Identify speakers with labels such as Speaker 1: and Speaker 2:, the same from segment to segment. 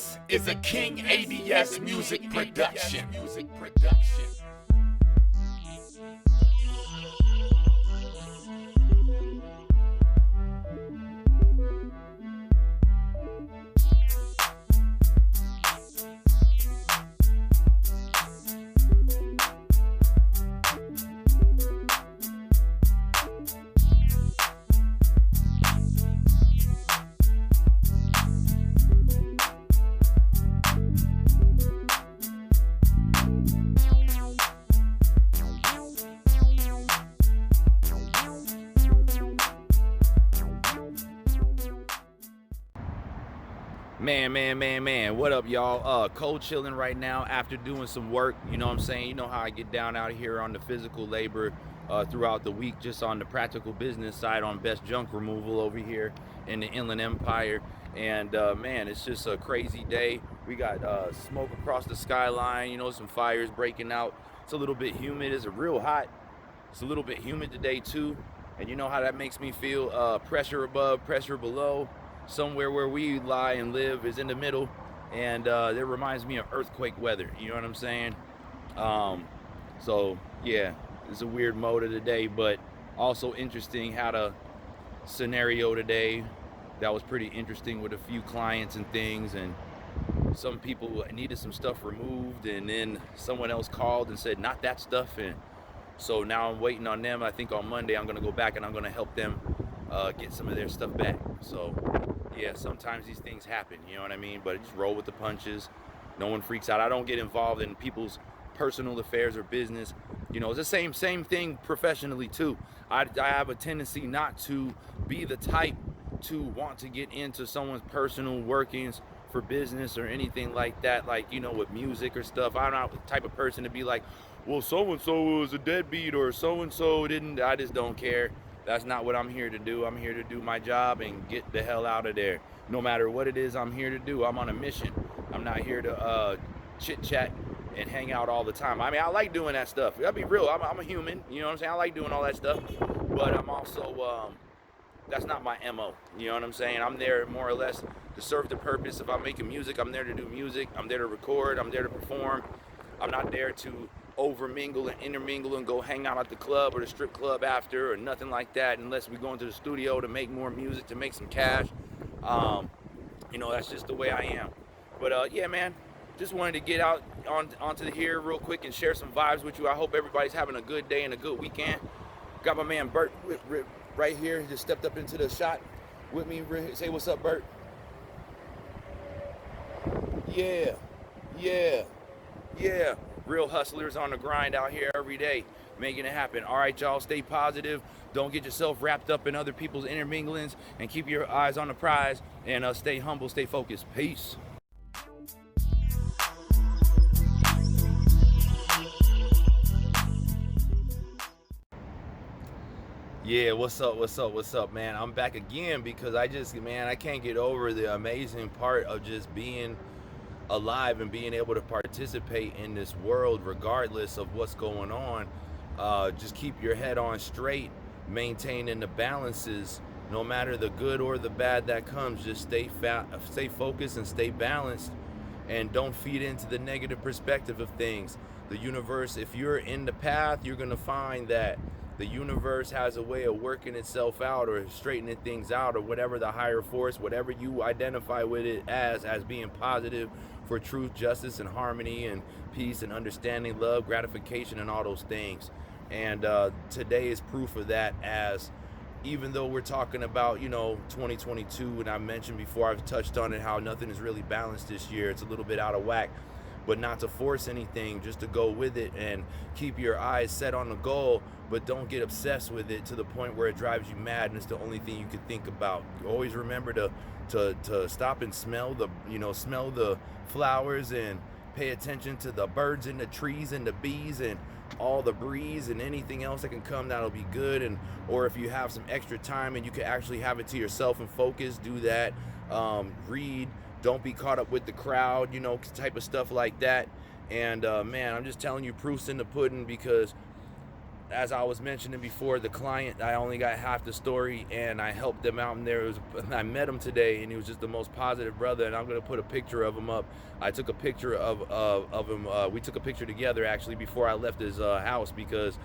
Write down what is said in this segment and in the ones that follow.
Speaker 1: This is a King A.D.S. music production.
Speaker 2: Man, what up, y'all? Cold chilling right now after doing some work. You know what I'm saying? You know how I get down out here on the physical labor throughout the week, just on the practical business side on best junk removal over here in the Inland Empire. And man, it's just a crazy day. We got smoke across the skyline, you know, some fires breaking out. It's a little bit humid. It's real hot. It's a little bit humid today too. And you know how that makes me feel? Pressure above, pressure below. Somewhere where we lie and live is in the middle, and it reminds me of earthquake weather. You know what I'm saying? So yeah, it's a weird mode of the day, but also interesting. Had a scenario today that was pretty interesting with a few clients and things, and some people needed some stuff removed, and then someone else called and said not that stuff, and so now I'm waiting on them. I think on Monday I'm gonna go back and I'm gonna help them get some of their stuff back. So yeah, sometimes these things happen, you know what I mean? But just roll with the punches. No one freaks out. I don't get involved in people's personal affairs or business. You know, it's the same thing professionally too. I have a tendency not to be the type to want to get into someone's personal workings for business or anything like that, like, you know, with music or stuff. I'm not the type of person to be like, well, so-and-so was a deadbeat or so-and-so didn't. I just don't care. That's not what I'm here to do. I'm here to do my job and get the hell out of there. No matter what it is I'm here to do, I'm on a mission. I'm not here to chit-chat and hang out all the time. I mean, I like doing that stuff. I'll be real. I'm a human. You know what I'm saying? I like doing all that stuff. But I'm also, that's not my MO. You know what I'm saying? I'm there more or less to serve the purpose. If I'm making music, I'm there to do music. I'm there to record. I'm there to perform. I'm not there to overmingle and intermingle and go hang out at the club or the strip club after or nothing like that, unless we go into the studio to make more music, to make some cash. You know, that's just the way I am. But yeah, man, just wanted to get out onto the here real quick and share some vibes with you. I hope everybody's having a good day and a good weekend. Got my man Bert right here. He just stepped up into the shot with me. Say what's up, Bert. Yeah. Real hustlers on the grind out here every day, making it happen. All right, y'all, stay positive. Don't get yourself wrapped up in other people's interminglings, and keep your eyes on the prize, and stay humble, stay focused. Peace. Yeah, what's up, man? I'm back again because I can't get over the amazing part of just being alive and being able to participate in this world regardless of what's going on. Just keep your head on straight, maintaining the balances, no matter the good or the bad that comes. Just stay focused and stay balanced, and don't feed into the negative perspective of things. The universe, if you're in the path, you're gonna find that the universe has a way of working itself out or straightening things out, or whatever the higher force, whatever you identify with it as being positive for truth, justice, and harmony, and peace, and understanding, love, gratification, and all those things. And today is proof of that, as even though we're talking about, you know, 2022, and I mentioned before, I've touched on it, how nothing is really balanced this year. It's a little bit out of whack. But not to force anything, just to go with it and keep your eyes set on the goal, but don't get obsessed with it to the point where it drives you mad and it's the only thing you can think about. Always remember to stop and smell the flowers, and pay attention to the birds and the trees and the bees and all the breeze and anything else that can come that'll be good. And or if you have some extra time and you can actually have it to yourself and focus, do that. Read. Don't be caught up with the crowd, you know, type of stuff like that. And man, I'm just telling you, proof's in the pudding, because as I was mentioning before, the client, I only got half the story, and I helped them out. And I met him today, and he was just the most positive brother. And I'm gonna put a picture of him up. I took a picture of him. We took a picture together actually before I left his house, because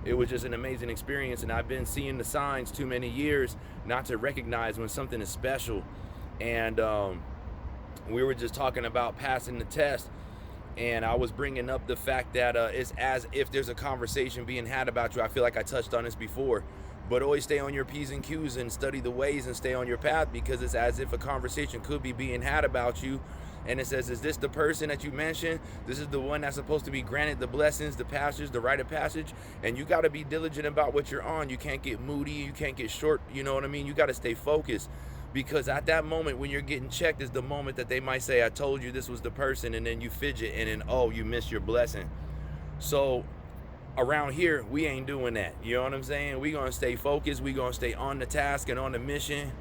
Speaker 2: it was just an amazing experience. And I've been seeing the signs too many years not to recognize when something is special. And we were just talking about passing the test. And I was bringing up the fact that it's as if there's a conversation being had about you. I feel like I touched on this before, but always stay on your P's and Q's and study the ways and stay on your path, because it's as if a conversation could be being had about you. And it says, is this the person that you mentioned? This is the one that's supposed to be granted the blessings, the passage, the rite of passage. And you got to be diligent about what you're on. You can't get moody. You can't get short. You know what I mean? You got to stay focused. Because at that moment when you're getting checked is the moment that they might say, I told you this was the person, and then you fidget, and then, oh, you missed your blessing. So around here, we ain't doing that. You know what I'm saying? We gonna stay focused. We gonna stay on the task and on the mission.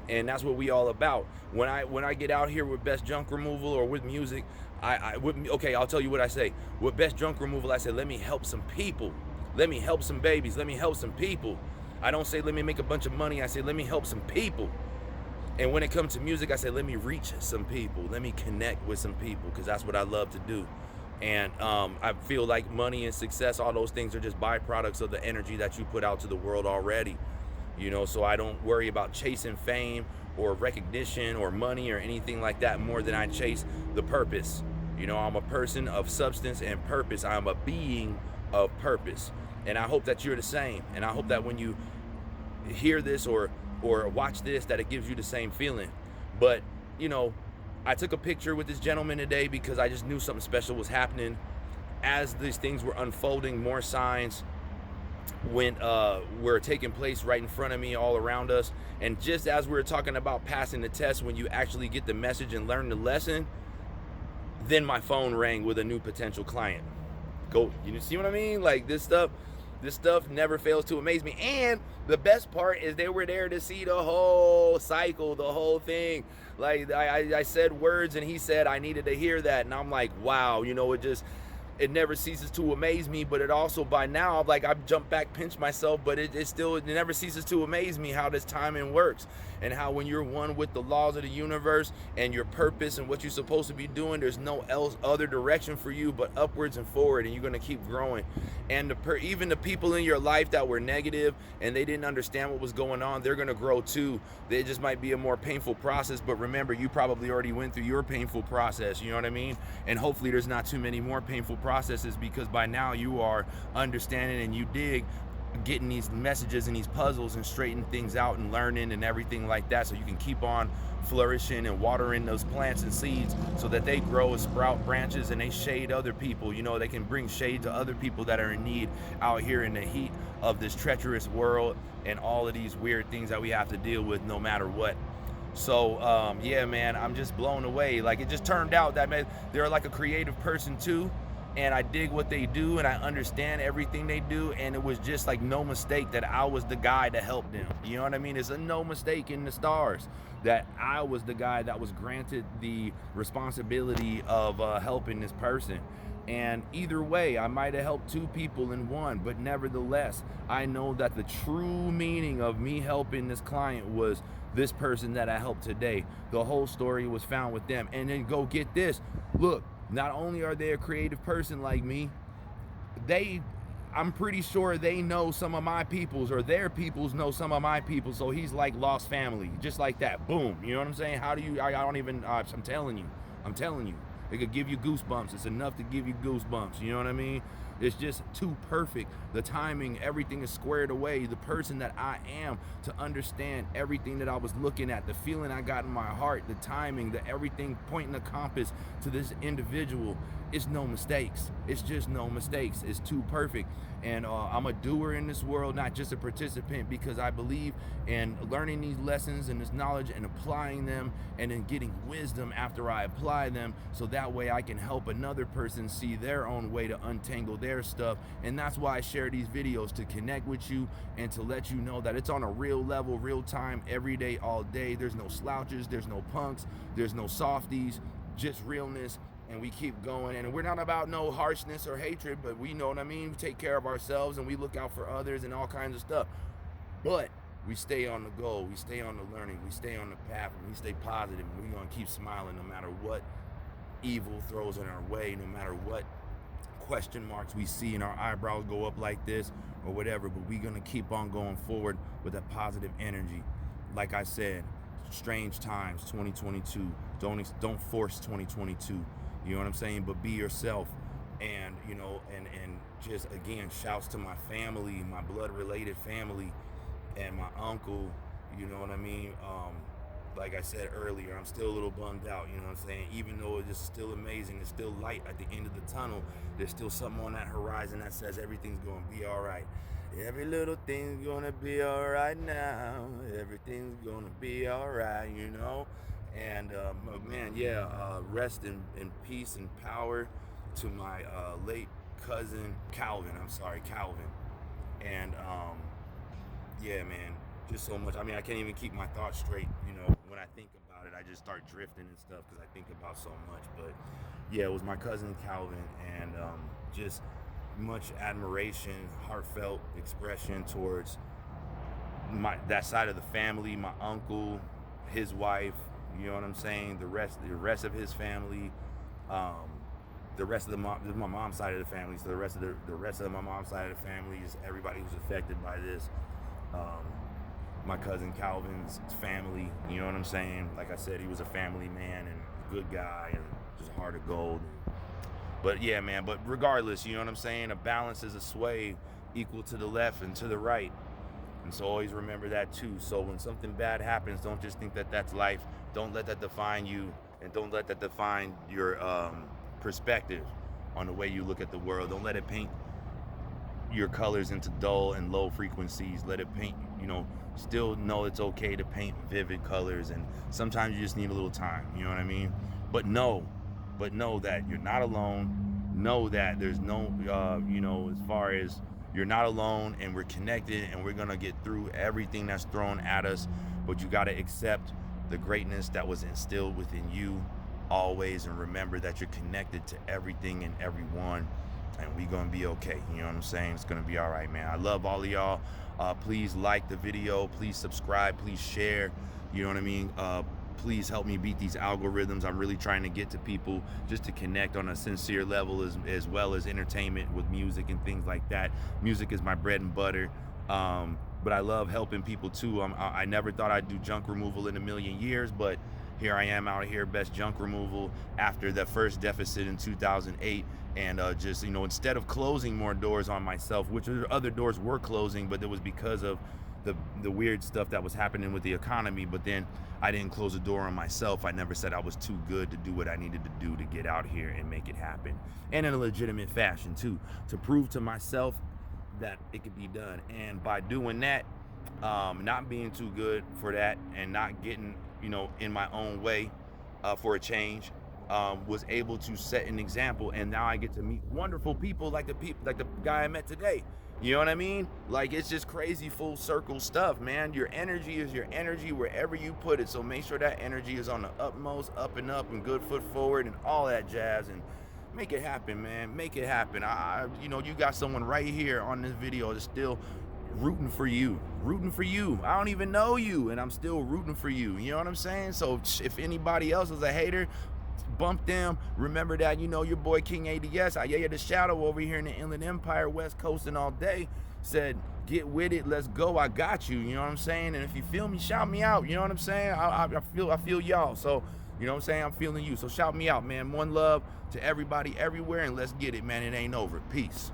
Speaker 2: And that's what we all about. When I get out here with Best Junk Removal or with music, okay, I'll tell you what I say. With Best Junk Removal, I say, let me help some people. Let me help some babies. Let me help some people. I don't say, let me make a bunch of money. I say, let me help some people. And when it comes to music, I say, let me reach some people. Let me connect with some people, because that's what I love to do. And I feel like money and success, all those things are just byproducts of the energy that you put out to the world already. You know, so I don't worry about chasing fame or recognition or money or anything like that more than I chase the purpose. You know, I'm a person of substance and purpose. I'm a being of purpose. And I hope that you're the same. And I hope that when you hear this or watch this, that it gives you the same feeling. But, you know, I took a picture with this gentleman today because I just knew something special was happening. As these things were unfolding, more signs were taking place right in front of me, all around us. And just as we were talking about passing the test, when you actually get the message and learn the lesson, then my phone rang with a new potential client. You see what I mean? Like, this stuff never fails to amaze me. And the best part is they were there to see the whole cycle, the whole thing. Like, I said words and he said I needed to hear that. And I'm like, wow, you know, it never ceases to amaze me. But it also, by now, I'm like, I've jumped back, pinched myself, but it never ceases to amaze me how this timing works, and how when you're one with the laws of the universe and your purpose and what you're supposed to be doing, there's no other direction for you but upwards and forward, and you're going to keep growing. And even the people in your life that were negative and they didn't understand what was going on, they're going to grow too. It just might be a more painful process, but remember, you probably already went through your painful process, you know what I mean? And hopefully there's not too many more painful processes, because by now you are understanding and you dig getting these messages and these puzzles and straightening things out and learning and everything like that, so you can keep on flourishing and watering those plants and seeds so that they grow and sprout branches and they shade other people. You know, they can bring shade to other people that are in need out here in the heat of this treacherous world and all of these weird things that we have to deal with no matter what. So yeah, man, I'm just blown away. Like, it just turned out that, man, they're like a creative person too, and I dig what they do and I understand everything they do, and it was just like no mistake that I was the guy to help them. You know what I mean? It's a no mistake in the stars that I was the guy that was granted the responsibility of helping this person. And either way, I might have helped two people in one, but nevertheless, I know that the true meaning of me helping this client was this person that I helped today. The whole story was found with them. And then go get this. Look, not only are they a creative person like me, I'm pretty sure they know some of my peoples, or their peoples know some of my people. So he's like lost family, just like that. Boom. You know what I'm saying? I'm telling you. It could give you goosebumps. It's enough to give you goosebumps. You know what I mean? It's just too perfect. The timing, everything is squared away. The person that I am, to understand everything that I was looking at, the feeling I got in my heart, the timing, the everything pointing the compass to this individual. It's no mistakes. It's just no mistakes. It's too perfect. And I'm a doer in this world, not just a participant, because I believe in learning these lessons and this knowledge and applying them, and then getting wisdom after I apply them, so that way I can help another person see their own way to untangle their stuff. And that's why I share these videos, to connect with you and to let you know that it's on a real level, real time, every day, all day. There's no slouches, there's no punks, there's no softies, just realness and we keep going. And we're not about no harshness or hatred, but we know what I mean. We take care of ourselves and we look out for others and all kinds of stuff. But we stay on the goal, we stay on the learning, we stay on the path, and we stay positive, and we're gonna keep smiling no matter what evil throws in our way, no matter what question marks we see and our eyebrows go up like this or whatever. But we're gonna keep on going forward with that positive energy. Like I said, strange times, 2022. Don't force 2022. You know what I'm saying? But be yourself. And you know, and just again, shouts to my family, my blood related family, and my uncle. You know what I mean? Like I said earlier, I'm still a little bummed out, you know what I'm saying? Even though it's still amazing, it's still light at the end of the tunnel, there's still something on that horizon that says everything's gonna be all right. Every little thing's gonna be all right now. Everything's gonna be all right, you know? And man, yeah, rest in peace and power to my late cousin, Calvin. And yeah, man, just so much. I mean, I can't even keep my thoughts straight, you know. When I think about it, I just start drifting and stuff because I think about so much. But yeah, it was my cousin Calvin, and just much admiration, heartfelt expression towards that side of the family, my uncle, his wife, you know what I'm saying, the rest of his family, the rest of my mom's side of the family. So the rest of my mom's side of the family is everybody who's affected by this. My cousin Calvin's family, you know what I'm saying? Like I said, he was a family man and a good guy and just a heart of gold. But yeah, man, but regardless, you know what I'm saying? A balance is a sway equal to the left and to the right. And so always remember that too. So when something bad happens, don't just think that that's life. Don't let that define you, and don't let that define your perspective on the way you look at the world. Don't let it paint your colors into dull and low frequencies. Let it paint, you know, still know it's okay to paint vivid colors, and sometimes you just need a little time, you know what I mean? But know that you're not alone. Know that there's no you know, as far as you're not alone, and we're connected, and we're gonna get through everything that's thrown at us. But you got to accept the greatness that was instilled within you always, and remember that you're connected to everything and everyone, and we gonna be okay. You know what I'm saying? It's gonna be all right, man. I love all of y'all. Please like the video, please subscribe, please share, you know what I mean? Please help me beat these algorithms. I'm really trying to get to people just to connect on a sincere level, as well as entertainment with music and things like that. Music is my bread and butter. But I love helping people too. I never thought I'd do junk removal in a million years, but here I am out here, best junk removal after the first deficit in 2008. And just, you know, instead of closing more doors on myself, which other doors were closing, but it was because of the weird stuff that was happening with the economy. But then I didn't close the door on myself. I never said I was too good to do what I needed to do to get out here and make it happen, and in a legitimate fashion too, to prove to myself that it could be done. And by doing that, not being too good for that, and not getting, you know, in my own way for a change, was able to set an example. And now I get to meet wonderful people like the guy I met today. You know what I mean? Like, it's just crazy full circle stuff, man. Your energy is your energy wherever you put it. So make sure that energy is on the utmost, up and up, and good foot forward, and all that jazz. And make it happen, man. Make it happen. You know, you got someone right here on this video that's still rooting for you. I don't even know you, and I'm still rooting for you. You know what I'm saying? So if anybody else is a hater, bump them. Remember that, you know, your boy King A.D.S, Aiyea the Shadow over here in the Inland Empire, West Coast and all day, said, get with it, let's go, I got you. You know what I'm saying? And if you feel me, shout me out. You know what I'm saying? I feel y'all. So, you know what I'm saying? I'm feeling you. So shout me out, man. One love to everybody everywhere, and let's get it, man. It ain't over. Peace.